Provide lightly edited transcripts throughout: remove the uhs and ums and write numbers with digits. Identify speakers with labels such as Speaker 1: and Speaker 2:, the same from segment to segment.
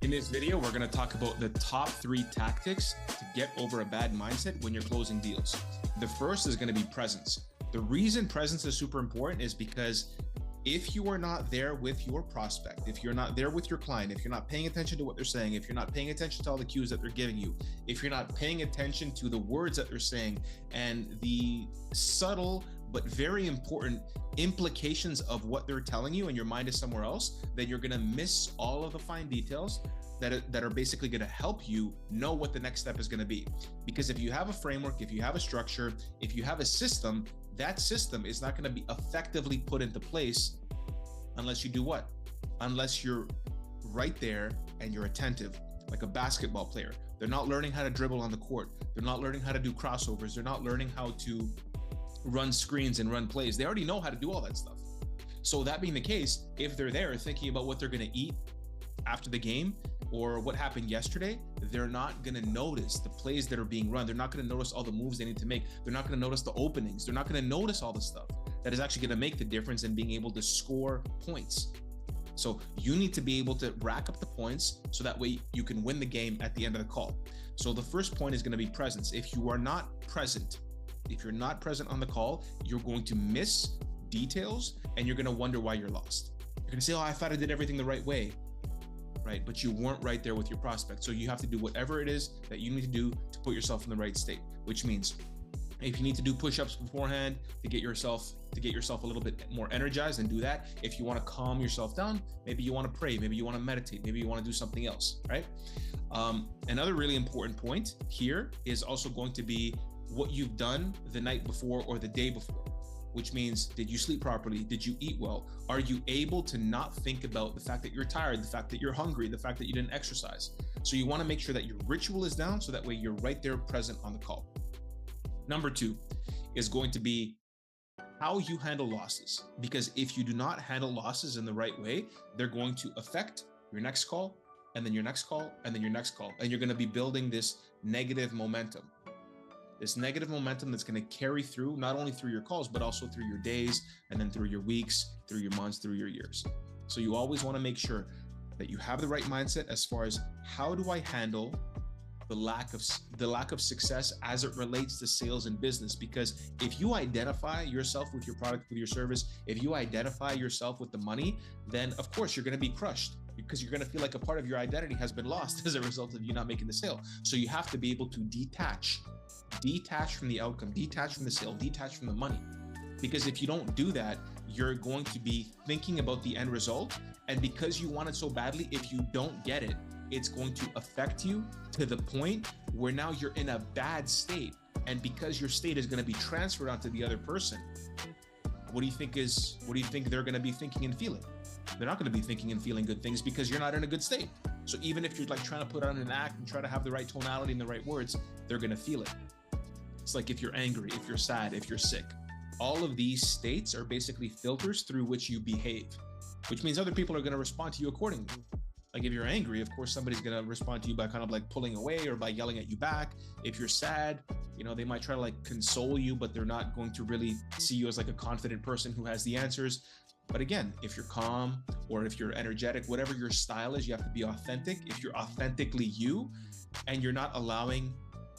Speaker 1: In this video, we're going to talk about the top 3 tactics to get over a bad mindset when you're closing deals. The first is going to be presence. The reason presence is super important is because if you are not there with your prospect, if you're not there with your client, if you're not paying attention to what they're saying, if you're not paying attention to all the cues that they're giving you, if you're not paying attention to the words that they're saying and the subtle but very important implications of what they're telling you and your mind is somewhere else, then you're going to miss all of the fine details that are basically going to help you know what the next step is going to be. Because if you have a framework, if you have a structure, if you have a system, that system is not going to be effectively put into place unless you do what? Unless you're right there and you're attentive, like a basketball player. They're not learning how to dribble on the court. They're not learning how to do crossovers. They're not learning how to run screens and run plays. They already know how to do all that stuff. So that being the case, if they're there thinking about what they're going to eat after the game or what happened yesterday, they're not going to notice the plays that are being run. They're not going to notice all the moves they need to make. They're not going to notice the openings. They're not going to notice all the stuff that is actually going to make the difference in being able to score points. So you need to be able to rack up the points so that way you can win the game at the end of the call. So the first point is going to be presence. If you are not present, if you're not present on the call, you're going to miss details and you're going to wonder why you're lost. You're going to say, oh, I thought I did everything the right way. Right? But you weren't right there with your prospect. So you have to do whatever it is that you need to do to put yourself in the right state, which means if you need to do push-ups beforehand to get yourself a little bit more energized, and do that. If you want to calm yourself down, maybe you want to pray, maybe you want to meditate, maybe you want to do something else, right? Another really important point here is also going to be what you've done the night before or the day before, which means, did you sleep properly? Did you eat well? Are you able to not think about the fact that you're tired, the fact that you're hungry, the fact that you didn't exercise? So you want to make sure that your ritual is down so that way you're right there present on the call. Number 2 is going to be how you handle losses. Because if you do not handle losses in the right way, they're going to affect your next call, and then your next call, and then your next call. And you're going to be building this negative momentum. This negative momentum that's going to carry through, not only through your calls, but also through your days, and then through your weeks, through your months, through your years. So you always want to make sure that you have the right mindset as far as how do I handle the lack of success as it relates to sales and business. Because if you identify yourself with your product, with your service, if you identify yourself with the money, then of course you're going to be crushed, because you're going to feel like a part of your identity has been lost as a result of you not making the sale. So you have to be able to detach from the outcome, detach from the sale, detach from the money. Because if you don't do that, you're going to be thinking about the end result. And because you want it so badly, if you don't get it, it's going to affect you to the point where now you're in a bad state. And because your state is going to be transferred onto the other person, what do you think they're going to be thinking and feeling? They're not going to be thinking and feeling good things because you're not in a good state. So even if you're like trying to put on an act and try to have the right tonality and the right words, they're going to feel it. It's like if you're angry, if you're sad, if you're sick. All of these states are basically filters through which you behave, which means other people are going to respond to you accordingly. Like if you're angry, of course, somebody's going to respond to you by kind of like pulling away or by yelling at you back. If you're sad, they might try to like console you, but they're not going to really see you as like a confident person who has the answers. But again, if you're calm or if you're energetic, whatever your style is, you have to be authentic. If you're authentically you and you're not allowing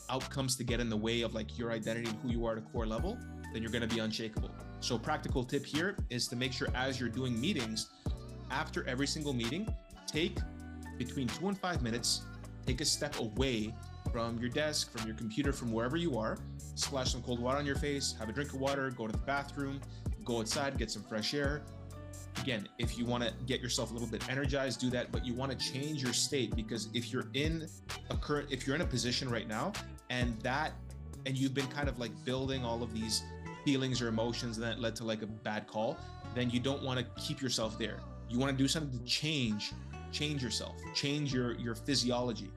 Speaker 1: outcomes to get in the way of like your identity and who you are at a core level, then you're going to be unshakable. So practical tip here is to make sure as you're doing meetings, after every single meeting, take between 2 and 5 minutes, take a step away from your desk, from your computer, from wherever you are, splash some cold water on your face, have a drink of water, go to the bathroom, go outside, get some fresh air. Again, if you want to get yourself a little bit energized, do that, but you want to change your state, because if you're in a position right now and you've been kind of like building all of these feelings or emotions that led to like a bad call, then you don't want to keep yourself there. You want to do something to change yourself, change your physiology.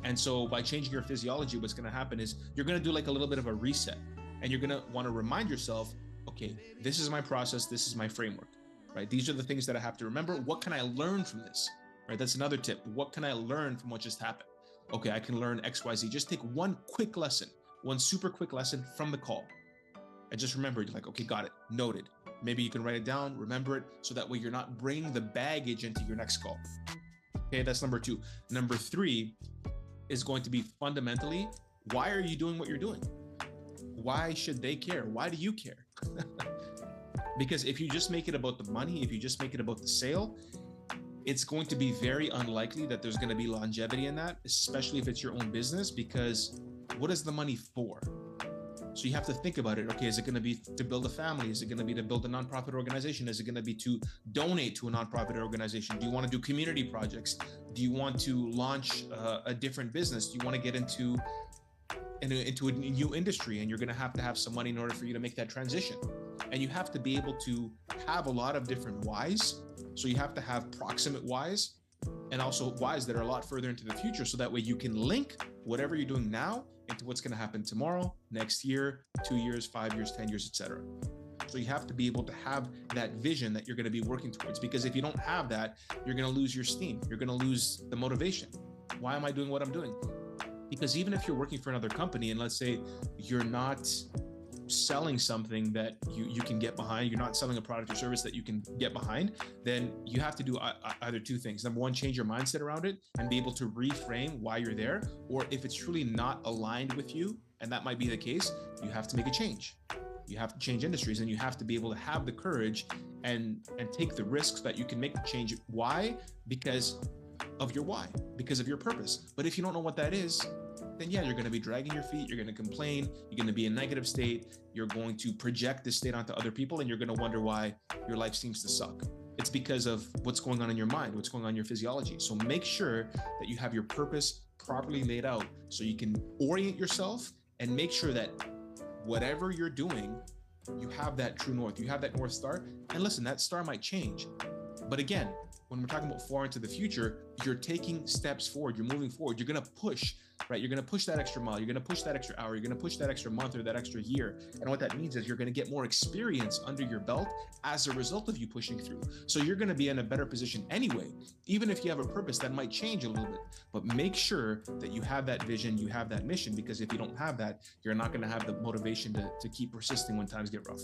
Speaker 1: And so by changing your physiology, what's going to happen is you're going to do like a little bit of a reset, and you're going to want to remind yourself, okay, this is my process. This is my framework, right? These are the things that I have to remember. What can I learn from this, right? That's another tip. What can I learn from what just happened? Okay, I can learn X, Y, Z. Just take one quick lesson, one super quick lesson from the call. And just remember, you're like, okay, got it, noted. Maybe you can write it down, remember it, so that way you're not bringing the baggage into your next call. Okay, that's number two. Number three is going to be fundamentally, why are you doing what you're doing? Why should they care? Why do you care? Because if you just make it about the money, if you just make it about the sale, it's going to be very unlikely that there's going to be longevity in that, especially if it's your own business, because what is the money for? So you have to think about it. Okay, is it going to be to build a family? Is it going to be to build a nonprofit organization? Is it going to be to donate to a nonprofit organization? Do you want to do community projects? Do you want to launch a different business? Do you want to get into a new industry, and you're going to have some money in order for you to make that transition? And you have to be able to have a lot of different whys. So you have to have proximate whys and also whys that are a lot further into the future. So that way you can link whatever you're doing now into what's going to happen tomorrow, next year, 2 years, 5 years, 10 years, etc. So you have to be able to have that vision that you're going to be working towards, because if you don't have that, you're going to lose your steam. You're going to lose the motivation. Why am I doing what I'm doing? Because even if you're working for another company, and let's say you're not selling something that you can get behind, you're not selling a product or service that you can get behind, then you have to do either two things. Number one, change your mindset around it and be able to reframe why you're there. Or if it's truly not aligned with you, and that might be the case, you have to make a change. You have to change industries, and you have to be able to have the courage and take the risks that you can make the change. Why? Because of your why, because of your purpose. But if you don't know what that is, then yeah, you're going to be dragging your feet, you're going to complain, you're going to be in a negative state, you're going to project this state onto other people, and you're going to wonder why your life seems to suck. It's because of what's going on in your mind, what's going on in your physiology. So make sure that you have your purpose properly laid out so you can orient yourself and make sure that whatever you're doing, you have that true north, you have that North Star. And listen, that star might change. But again, when we're talking about far into the future, you're taking steps forward, you're moving forward, you're going to push, right? You're going to push that extra mile, you're going to push that extra hour, you're going to push that extra month or that extra year. And what that means is you're going to get more experience under your belt as a result of you pushing through. So you're going to be in a better position anyway. Even if you have a purpose, that might change a little bit, but make sure that you have that vision, you have that mission, because if you don't have that, you're not going to have the motivation to keep persisting when times get rough.